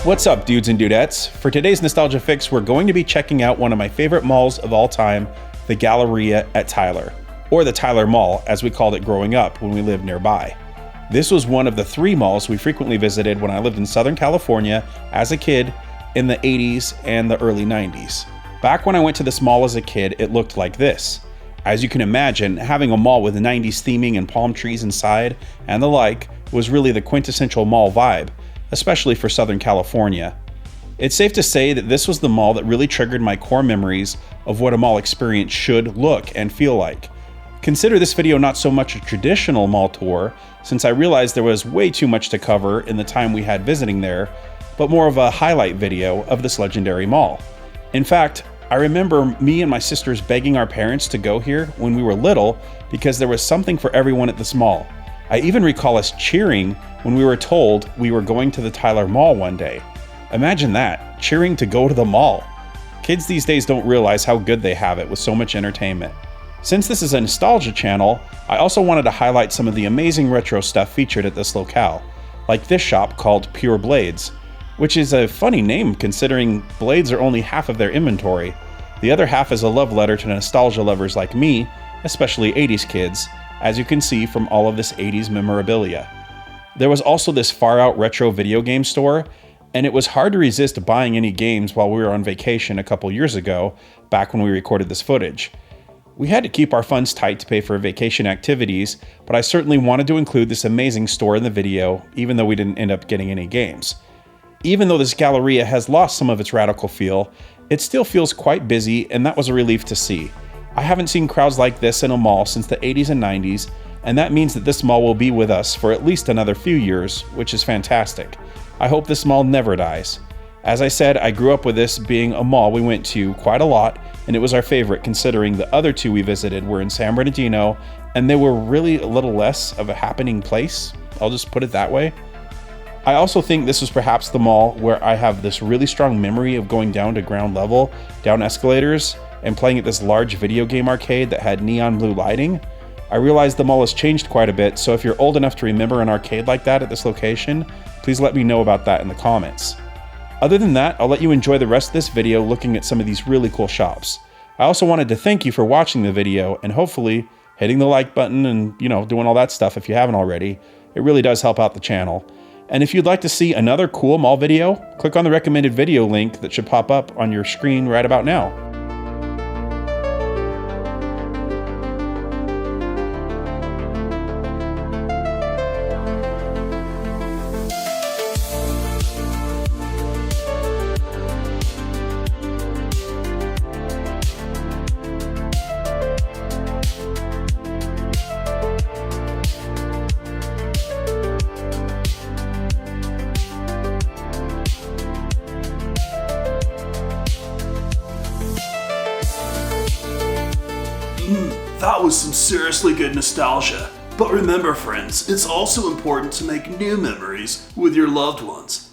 What's up, dudes and dudettes? For today's Nostalgia Fix, we're going to be checking out one of my favorite malls of all time, the Galleria at Tyler, or the Tyler Mall, as we called it growing up when we lived nearby. This was one of the 3 malls we frequently visited when I lived in Southern California as a kid in the 80s and the early 90s. Back when I went to this mall as a kid, it looked like this. As you can imagine, having a mall with 90s theming and palm trees inside and the like was really the quintessential mall vibe, especially for Southern California. It's safe to say that this was the mall that really triggered my core memories of what a mall experience should look and feel like. Consider this video not so much a traditional mall tour, since I realized there was way too much to cover in the time we had visiting there, but more of a highlight video of this legendary mall. In fact, I remember me and my sisters begging our parents to go here when we were little because there was something for everyone at this mall. I even recall us cheering when we were told we were going to the Tyler Mall one day. Imagine that, cheering to go to the mall. Kids these days don't realize how good they have it with so much entertainment. Since this is a nostalgia channel, I also wanted to highlight some of the amazing retro stuff featured at this locale, like this shop called Pure Blades, which is a funny name considering blades are only half of their inventory. The other half is a love letter to nostalgia lovers like me, especially 80s kids, as you can see from all of this 80s memorabilia. There was also this far-out retro video game store, and it was hard to resist buying any games while we were on vacation a couple years ago, back when we recorded this footage. We had to keep our funds tight to pay for vacation activities, but I certainly wanted to include this amazing store in the video, even though we didn't end up getting any games. Even though this Galleria has lost some of its radical feel, it still feels quite busy, and that was a relief to see. I haven't seen crowds like this in a mall since the 80s and 90s, and that means that this mall will be with us for at least another few years, which is fantastic. I hope this mall never dies. As I said, I grew up with this being a mall we went to quite a lot, and it was our favorite considering the other 2 we visited were in San Bernardino, and they were really a little less of a happening place. I'll just put it that way. I also think this was perhaps the mall where I have this really strong memory of going down to ground level, down escalators, and playing at this large video game arcade that had neon blue lighting. I realize the mall has changed quite a bit, so if you're old enough to remember an arcade like that at this location, please let me know about that in the comments. Other than that, I'll let you enjoy the rest of this video looking at some of these really cool shops. I also wanted to thank you for watching the video and hopefully hitting the like button and, doing all that stuff if you haven't already. It really does help out the channel. And if you'd like to see another cool mall video, click on the recommended video link that should pop up on your screen right about now. That was some seriously good nostalgia. But remember, friends, it's also important to make new memories with your loved ones.